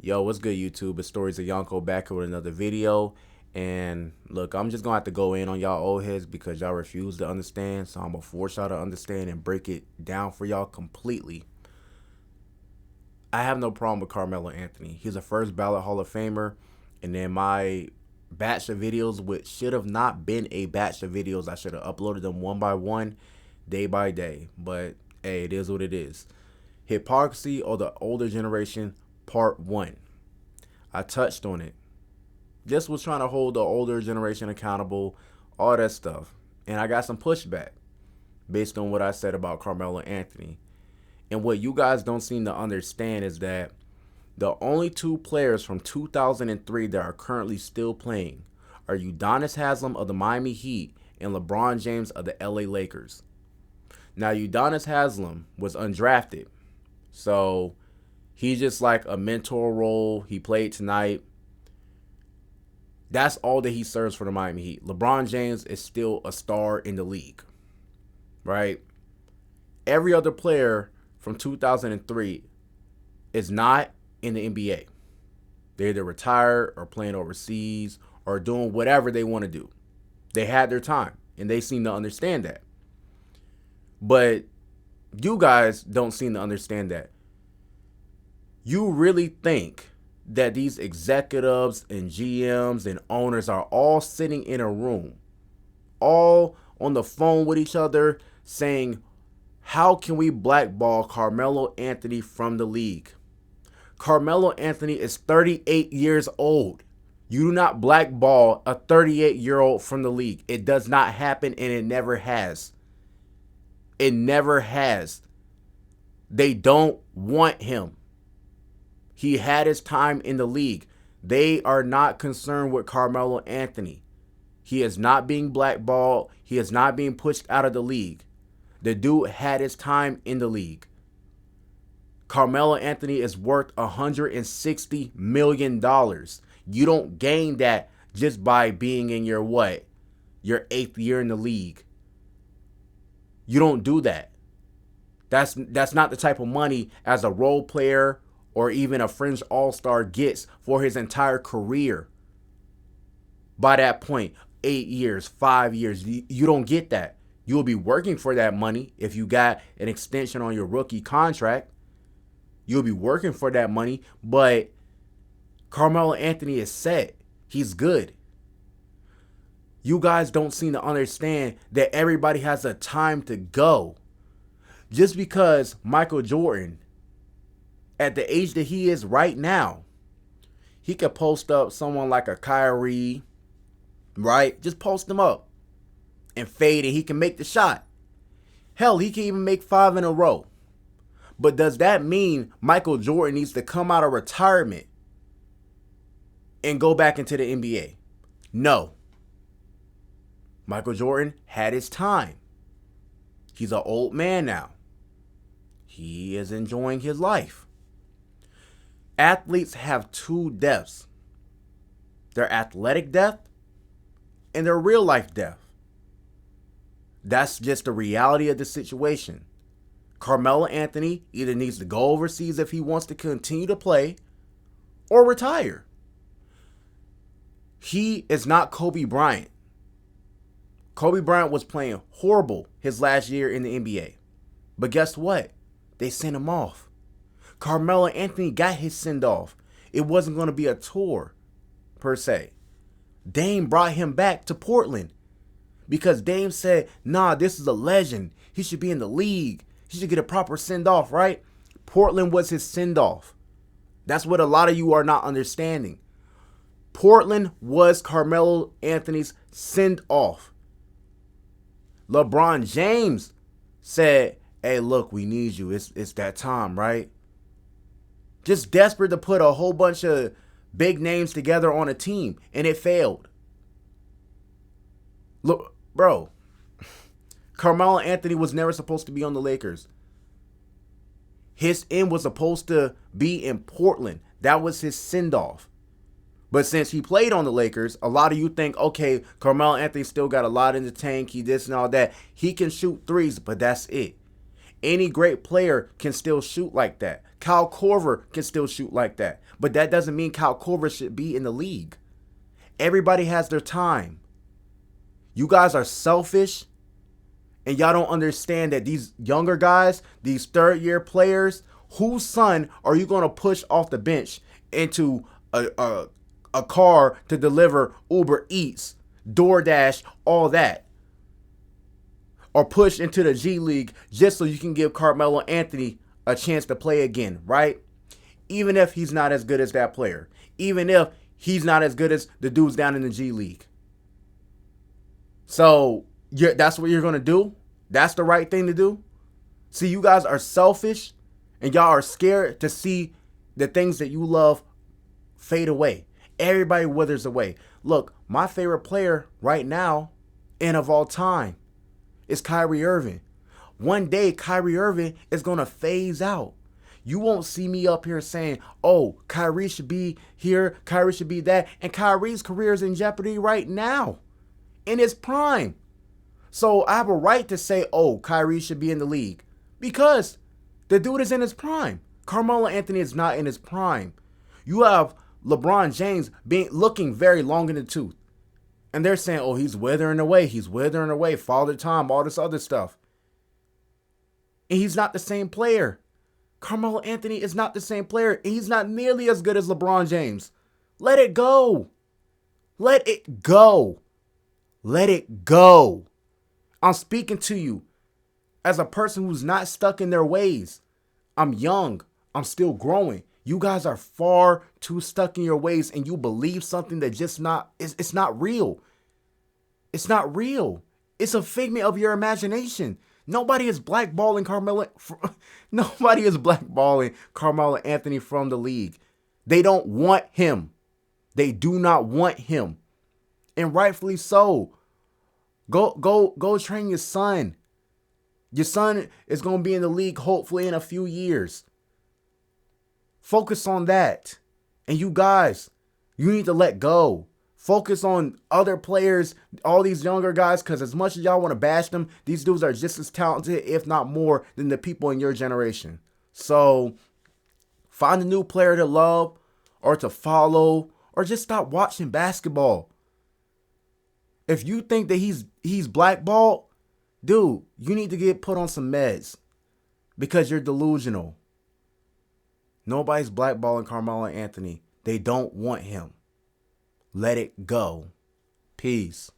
Yo, what's good, YouTube? It's Stories of Yonko back here with another video. And look, I'm just gonna have to go in on y'all old heads because y'all refuse to understand. So I'm gonna force y'all to understand and break it down for y'all completely. I have no problem with Carmelo Anthony. He's a first ballot Hall of Famer. And then my batch of videos, which should have not been a batch of videos, I should have uploaded them one by one, day by day. But hey, it is what it is. Hypocrisy or the older generation, part one. I touched on it. This was trying to hold the older generation accountable, all that stuff. And I got some pushback based on what I said about Carmelo Anthony. And what you guys don't seem to understand is that the only two players from 2003 that are currently still playing are Udonis Haslem of the Miami Heat and LeBron James of the LA Lakers. Now, Udonis Haslem was undrafted, so he's just like a mentor role. He played tonight. That's all that he serves for the Miami Heat. LeBron James is still a star in the league, right? Every other player from 2003 is not in the NBA. They're either retired or playing overseas or doing whatever they want to do. They had their time, and they seem to understand that. But you guys don't seem to understand that. You really think that these executives and GMs and owners are all sitting in a room, all on the phone with each other saying, how can we blackball Carmelo Anthony from the league? Carmelo Anthony is 38 years old. You do not blackball a 38-year-old from the league. It does not happen, and it never has. It never has. They don't want him. He had his time in the league. They are not concerned with Carmelo Anthony. He is not being blackballed. He is not being pushed out of the league. The dude had his time in the league. Carmelo Anthony is worth $160 million. You don't gain that just by being in your what? Your 8th year in the league. You don't do that. That's not the type of money as a role player or even a fringe all-star gets for his entire career. By that point, 8 years, 5 years, you don't get that. You'll be working for that money if you got an extension on your rookie contract. You'll be working for that money, but Carmelo Anthony is set. He's good. You guys don't seem to understand that everybody has a time to go. Just because Michael Jordan, at the age that he is right now, he could post up someone like a Kyrie, right? Just post him up and fade, and he can make the shot. Hell, he can even make 5 in a row. But does that mean Michael Jordan needs to come out of retirement and go back into the NBA? No. Michael Jordan had his time. He's an old man now. He is enjoying his life. Athletes have two deaths. Their athletic death and their real life death. That's just the reality of the situation. Carmelo Anthony either needs to go overseas if he wants to continue to play or retire. He is not Kobe Bryant. Kobe Bryant was playing horrible his last year in the NBA. But guess what? They sent him off. Carmelo Anthony got his send-off. It wasn't going to be a tour, per se. Dame brought him back to Portland because Dame said, nah, this is a legend. He should be in the league. He should get a proper send-off, right? Portland was his send-off. That's what a lot of you are not understanding. Portland was Carmelo Anthony's send-off. LeBron James said, hey, look, we need you. It's that time, right? Just desperate to put a whole bunch of big names together on a team, and it failed. Look, bro, Carmelo Anthony was never supposed to be on the Lakers. His end was supposed to be in Portland. That was his send-off. But since he played on the Lakers, a lot of you think, okay, Carmelo Anthony still got a lot in the tank. He this and all that. He can shoot threes, but that's it. Any great player can still shoot like that. Kyle Korver can still shoot like that. But that doesn't mean Kyle Korver should be in the league. Everybody has their time. You guys are selfish, and y'all don't understand that these younger guys, these third-year players, whose son are you going to push off the bench into a car to deliver Uber Eats, DoorDash, all that? Or push into the G League just so you can give Carmelo Anthony a chance to play again, right? Even if he's not as good as that player. Even if he's not as good as the dudes down in the G League. So that's what you're going to do? That's the right thing to do? See, you guys are selfish, and y'all are scared to see the things that you love fade away. Everybody withers away. Look, my favorite player right now and of all time is Kyrie Irving. One day, Kyrie Irving is going to phase out. You won't see me up here saying, oh, Kyrie should be here, Kyrie should be that. And Kyrie's career is in jeopardy right now, in his prime. So I have a right to say, oh, Kyrie should be in the league, because the dude is in his prime. Carmelo Anthony is not in his prime. You have LeBron James looking very long in the tooth. And they're saying, oh, he's withering away, father time, all this other stuff. And he's not the same player. Carmelo Anthony is not the same player. And he's not nearly as good as LeBron James. Let it go. Let it go. Let it go. I'm speaking to you as a person who's not stuck in their ways. I'm young. I'm still growing. You guys are far too stuck in your ways, and you believe something that just it's not real. It's not real. It's a figment of your imagination. Nobody is blackballing Carmelo. Nobody is blackballing Carmelo Anthony from the league. They don't want him. They do not want him. And rightfully so. Go train your son. Your son is going to be in the league hopefully in a few years. Focus on that. And you guys, you need to let go. Focus on other players, all these younger guys, because as much as y'all want to bash them, these dudes are just as talented, if not more, than the people in your generation. So find a new player to love or to follow, or just stop watching basketball. If you think that he's blackballed, dude, you need to get put on some meds, because you're delusional. Nobody's blackballing Carmelo Anthony. They don't want him. Let it go. Peace.